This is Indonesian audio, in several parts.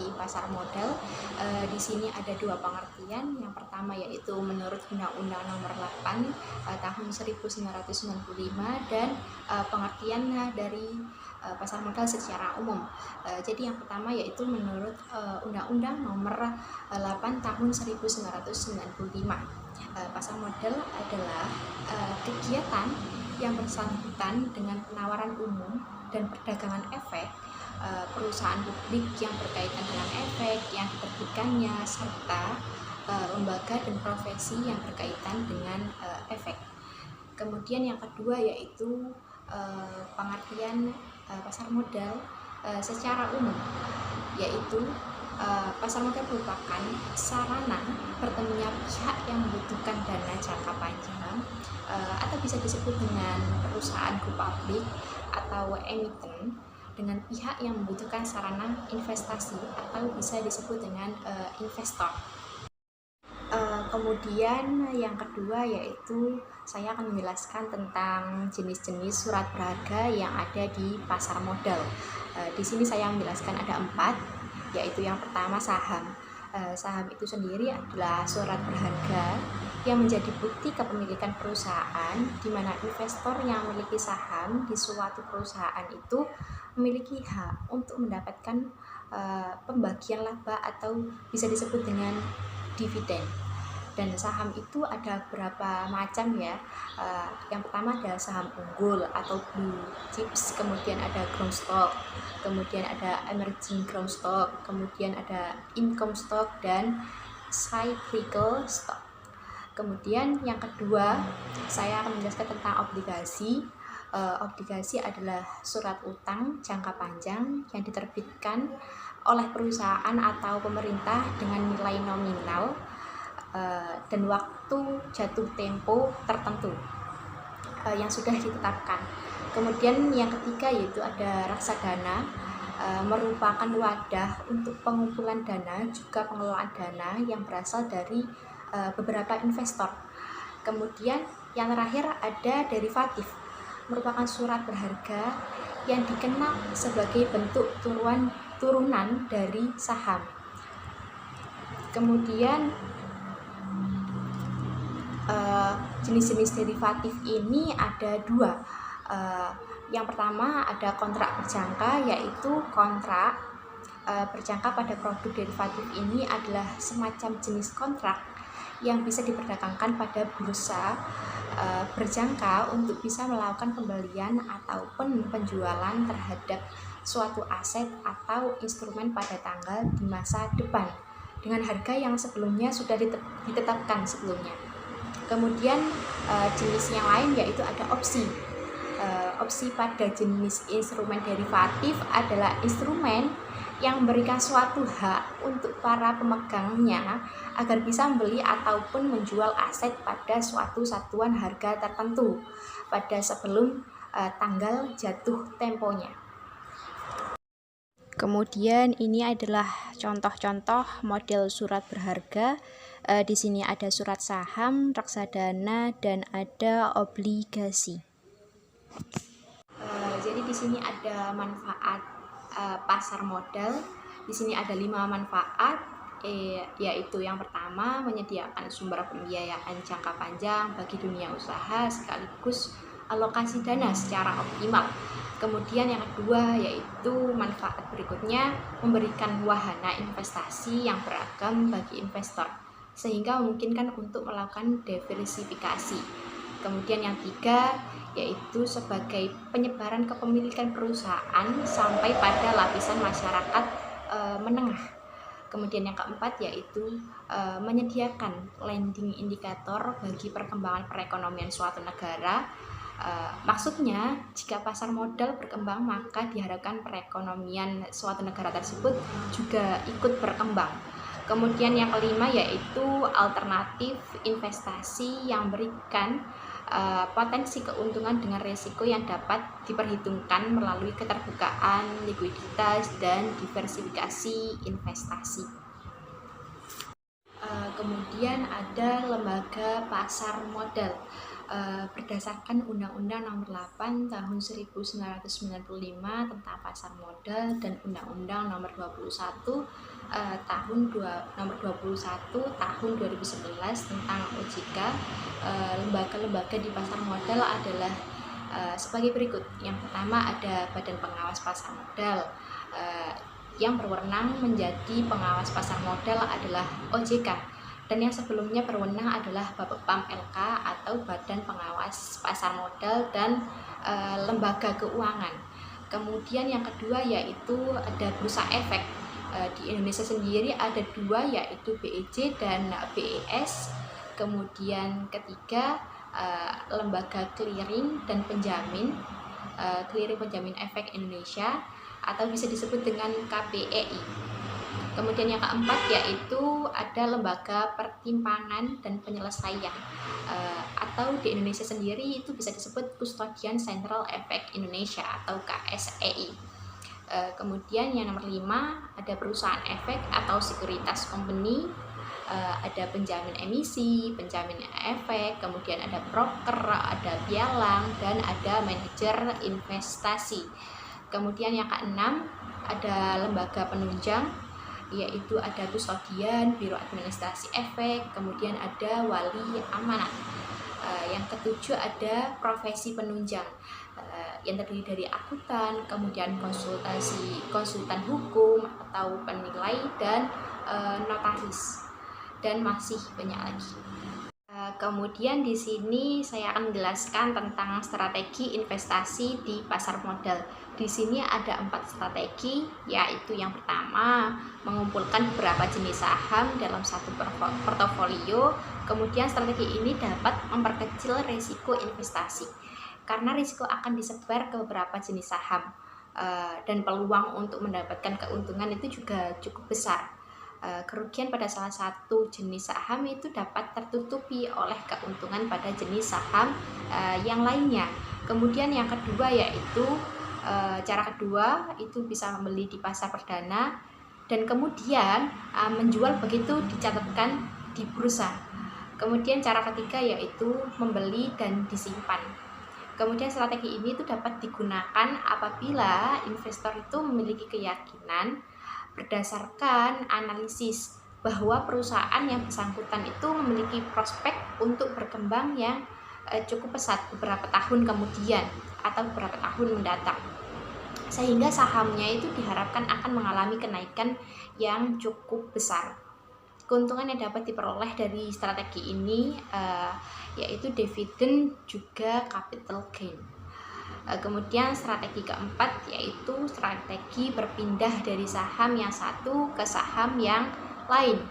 definisi pasar modal. Di sini ada dua pengertian. Yang pertama yaitu menurut Undang-Undang Nomor 8 tahun 1995 dan pengertian dari pasar modal secara umum. Jadi yang pertama yaitu menurut Undang-Undang Nomor 8 tahun 1995. Pasar modal adalah kegiatan yang bersangkutan dengan penawaran umum dan perdagangan efek perusahaan publik yang berkaitan dengan efek yang diterbitkannya serta lembaga dan profesi yang berkaitan dengan efek. Kemudian yang kedua yaitu pengertian pasar modal secara umum, yaitu pasar modal merupakan sarana bertemunya pihak yang membutuhkan dana jangka panjang atau bisa disebut dengan perusahaan go public atau emiten dengan pihak yang membutuhkan sarana investasi atau bisa disebut dengan investor. Kemudian yang kedua yaitu saya akan menjelaskan tentang jenis-jenis surat berharga yang ada di pasar modal. Di sini saya menjelaskan ada 4, yaitu yang pertama saham. Saham itu sendiri adalah surat berharga yang menjadi bukti kepemilikan perusahaan di mana investor yang memiliki saham di suatu perusahaan itu memiliki hak untuk mendapatkan pembagian laba atau bisa disebut dengan dividen. Dan saham itu ada beberapa macam ya. Yang pertama ada saham unggul atau blue chips, kemudian ada growth stock, kemudian ada emerging growth stock, kemudian ada income stock dan cyclical stock. Kemudian yang kedua saya akan menjelaskan tentang obligasi. Obligasi adalah surat utang jangka panjang yang diterbitkan oleh perusahaan atau pemerintah dengan nilai nominal dan waktu jatuh tempo tertentu yang sudah ditetapkan. Kemudian yang ketiga yaitu ada reksadana, merupakan wadah untuk pengumpulan dana juga pengelolaan dana yang berasal dari beberapa investor. Kemudian yang terakhir ada derivatif, merupakan surat berharga yang dikenal sebagai bentuk turunan dari saham. Kemudian jenis-jenis derivatif ini ada 2. Yang pertama ada kontrak berjangka, yaitu kontrak berjangka pada produk derivatif ini adalah semacam jenis kontrak yang bisa diperdagangkan pada bursa berjangka untuk bisa melakukan pembelian ataupun penjualan terhadap suatu aset atau instrumen pada tanggal di masa depan dengan harga yang sebelumnya sudah ditetapkan sebelumnya. Kemudian jenis yang lain yaitu ada opsi. Opsi pada jenis instrumen derivatif adalah instrumen yang memberikan suatu hak untuk para pemegangnya agar bisa membeli ataupun menjual aset pada suatu satuan harga tertentu pada sebelum tanggal jatuh temponya. Kemudian ini adalah contoh-contoh model surat berharga. Di sini ada surat saham, reksadana, dan ada obligasi. Jadi di sini ada manfaat pasar modal. Di sini ada 5 manfaat, yaitu yang pertama menyediakan sumber pembiayaan jangka panjang bagi dunia usaha sekaligus alokasi dana secara optimal. Kemudian yang kedua yaitu manfaat berikutnya memberikan wahana investasi yang beragam bagi investor sehingga memungkinkan untuk melakukan diversifikasi. Kemudian yang ketiga yaitu sebagai penyebaran kepemilikan perusahaan sampai pada lapisan masyarakat menengah. Kemudian yang keempat yaitu menyediakan landing indikator bagi perkembangan perekonomian suatu negara. Maksudnya jika pasar modal berkembang maka diharapkan perekonomian suatu negara tersebut juga ikut berkembang. Kemudian yang kelima yaitu alternatif investasi yang berikan potensi keuntungan dengan risiko yang dapat diperhitungkan melalui keterbukaan, likuiditas, dan diversifikasi investasi. Kemudian ada lembaga pasar modal. berdasarkan Undang-Undang Nomor 8 Tahun 1995 tentang pasar modal dan Undang-Undang Nomor 21 Nomor 21 Tahun 2011 tentang OJK. Lembaga-lembaga di pasar modal adalah sebagai berikut. Yang pertama ada Badan Pengawas Pasar Modal. Yang berwenang menjadi pengawas pasar modal adalah OJK, dan yang sebelumnya berwenang adalah Bapepam LK atau Badan Pengawas Pasar Modal dan Lembaga Keuangan. Kemudian yang kedua yaitu ada Bursa Efek. Di Indonesia sendiri ada dua, yaitu BEJ dan BES. Kemudian ketiga Lembaga Clearing dan Penjamin, Clearing Penjamin Efek Indonesia, atau bisa disebut dengan KPEI. Kemudian yang keempat yaitu ada Lembaga Pertimpangan dan Penyelesaian, atau di Indonesia sendiri itu bisa disebut Custodian Central Efek Indonesia atau KSEI. Kemudian yang nomor 5 ada perusahaan efek atau sekuritas company, ada penjamin emisi, penjamin efek, kemudian ada broker, ada pialang, dan ada manajer investasi. Kemudian yang keenam ada lembaga penunjang, yaitu ada kustodian, biro administrasi efek, kemudian ada wali amanat. Yang ketujuh ada profesi penunjang, yang terdiri dari akuntan, kemudian konsultan hukum atau penilai, dan notaris, dan masih banyak lagi. Kemudian di sini saya akan menjelaskan tentang strategi investasi di pasar modal. Di sini ada 4 strategi, yaitu yang pertama mengumpulkan beberapa jenis saham dalam satu portofolio. Kemudian strategi ini dapat memperkecil risiko investasi karena risiko akan disebar ke beberapa jenis saham, dan peluang untuk mendapatkan keuntungan itu juga cukup besar. Kerugian pada salah satu jenis saham itu dapat tertutupi oleh keuntungan pada jenis saham yang lainnya. Kemudian yang kedua yaitu cara kedua itu bisa membeli di pasar perdana dan kemudian menjual begitu dicatatkan di bursa. Kemudian cara ketiga yaitu membeli dan disimpan. Kemudian strategi ini itu dapat digunakan apabila investor itu memiliki keyakinan berdasarkan analisis bahwa perusahaan yang bersangkutan itu memiliki prospek untuk berkembang yang cukup pesat beberapa tahun kemudian atau beberapa tahun mendatang, sehingga sahamnya itu diharapkan akan mengalami kenaikan yang cukup besar. Keuntungan yang dapat diperoleh dari strategi ini yaitu dividen juga capital gain. Kemudian strategi keempat yaitu strategi berpindah dari saham yang satu ke saham yang lain.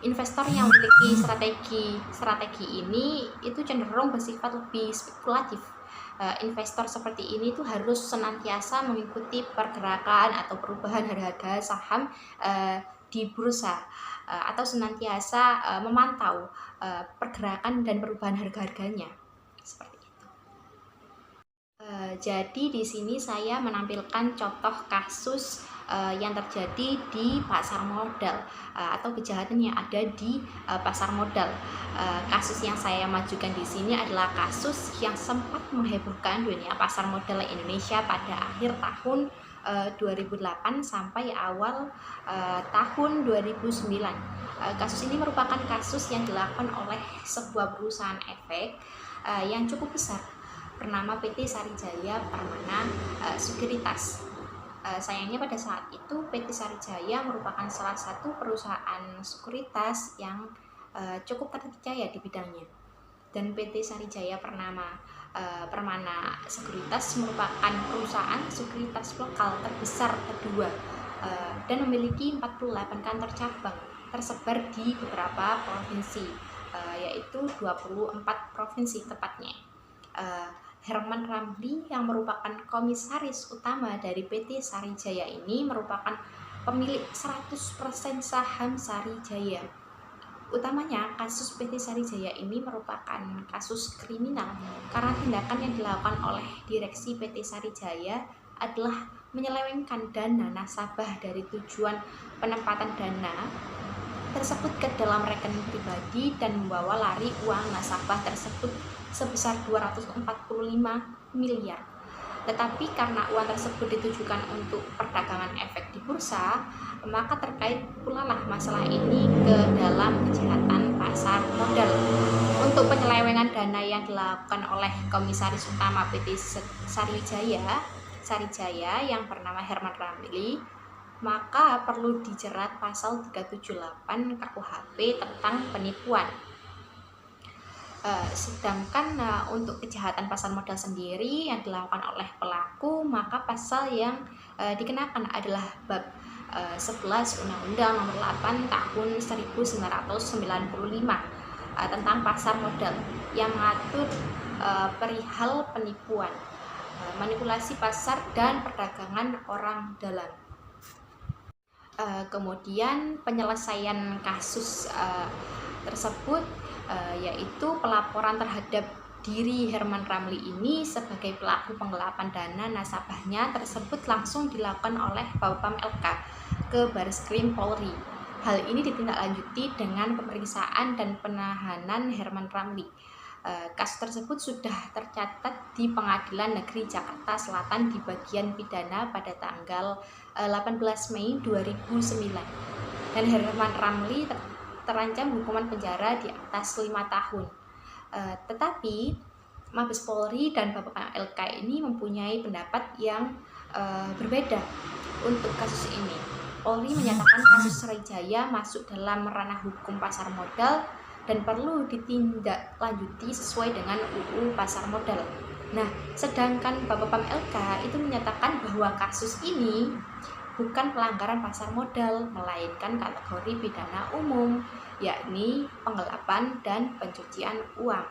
Investor yang memiliki strategi ini itu cenderung bersifat lebih spekulatif. Investor seperti ini tuh harus senantiasa mengikuti pergerakan atau perubahan harga saham di bursa, atau senantiasa memantau pergerakan dan perubahan harga-harganya. Seperti itu. Jadi di sini saya menampilkan contoh kasus yang terjadi di pasar modal atau kejahatan yang ada di pasar modal. Kasus yang saya majukan di sini adalah kasus yang sempat menghebohkan dunia pasar modal Indonesia pada akhir tahun 2008 sampai awal tahun 2009. Kasus ini merupakan kasus yang dilakukan oleh sebuah perusahaan efek yang cukup besar bernama PT Sarijaya Permana Sekuritas. Sayangnya pada saat itu PT Sarijaya merupakan salah satu perusahaan sekuritas yang cukup terpercaya di bidangnya. Dan PT Sarijaya Permana Sekuritas merupakan perusahaan sekuritas lokal terbesar kedua dan memiliki 48 kantor cabang tersebar di beberapa provinsi, yaitu 24 provinsi tepatnya. Herman Ramli yang merupakan komisaris utama dari PT Sarijaya ini merupakan pemilik 100% saham Sarijaya. Utamanya kasus PT Sarijaya ini merupakan kasus kriminal karena tindakan yang dilakukan oleh direksi PT Sarijaya adalah menyelewengkan dana nasabah dari tujuan penempatan dana tersebut ke dalam rekening pribadi dan membawa lari uang nasabah tersebut sebesar 245 miliar. Tetapi karena uang tersebut ditujukan untuk perdagangan efek di bursa, maka terkait pula lah masalah ini ke dalam kejahatan pasar modal. Untuk penyelewengan dana yang dilakukan oleh Komisaris Utama PT Sarijaya yang bernama Herman Ramli, maka perlu dijerat pasal 378 KUHP tentang penipuan. Sedangkan untuk kejahatan pasar modal sendiri yang dilakukan oleh pelaku, maka pasal yang dikenakan adalah bab 11 Undang-Undang Nomor 8 Tahun 1995 tentang pasar modal yang mengatur perihal penipuan, manipulasi pasar dan perdagangan orang dalam. Kemudian penyelesaian kasus tersebut yaitu pelaporan terhadap diri Herman Ramli ini sebagai pelaku penggelapan dana nasabahnya tersebut langsung dilakukan oleh Bapam LK ke Bareskrim Polri. Hal ini ditindaklanjuti dengan pemeriksaan dan penahanan Herman Ramli. Kasus tersebut sudah tercatat di Pengadilan Negeri Jakarta Selatan di bagian pidana pada tanggal 18 Mei 2009. Dan Herman Ramli terancam hukuman penjara di atas 5 tahun. Tetapi Mabes Polri dan Bapak LK ini mempunyai pendapat yang berbeda untuk kasus ini. Polri menyatakan kasus Sarijaya masuk dalam ranah hukum pasar modal dan perlu ditindaklanjuti sesuai dengan UU Pasar Modal. Nah, sedangkan Bapak LK itu menyatakan bahwa kasus ini bukan pelanggaran pasar modal, melainkan kategori pidana umum, yakni penggelapan dan pencucian uang.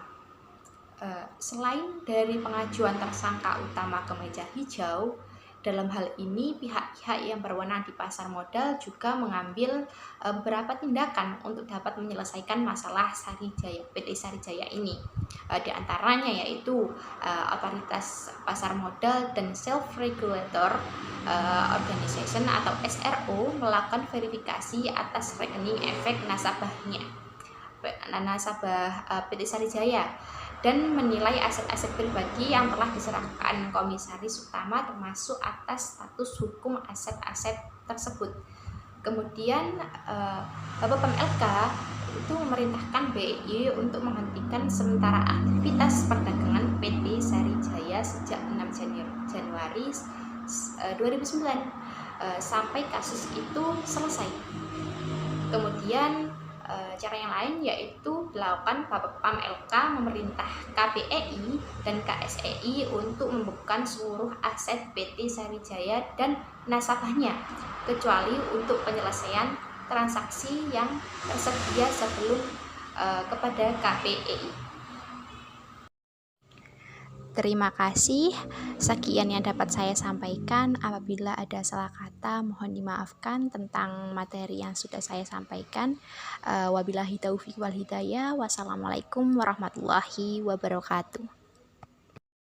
Selain dari pengajuan tersangka utama ke meja hijau, dalam hal ini pihak-pihak yang berwenang di pasar modal juga mengambil beberapa tindakan untuk dapat menyelesaikan masalah PT Sarijaya ini. Di antaranya yaitu Otoritas Pasar Modal dan Self-Regulator Organization atau SRO melakukan verifikasi atas rekening efek nasabah PT Sarijaya dan menilai aset-aset pribadi yang telah diserahkan Komisaris Utama termasuk atas status hukum aset-aset tersebut. Kemudian Bapak LK itu memerintahkan BI untuk menghentikan sementara aktivitas perdagangan PT Sarijaya sejak 6 Januari 2009 sampai kasus itu selesai. Kemudian cara yang lain yaitu dilakukan Bapam LK memerintah KPEI dan KSEI untuk membekukan seluruh aset PT Sarijaya dan nasabahnya kecuali untuk penyelesaian transaksi yang tersedia sebelum kepada KPEI. Terima kasih. Sekian yang dapat saya sampaikan. Apabila ada salah kata, mohon dimaafkan tentang materi yang sudah saya sampaikan. Wabillahi taufiq wal hidayah. Wassalamualaikum warahmatullahi wabarakatuh.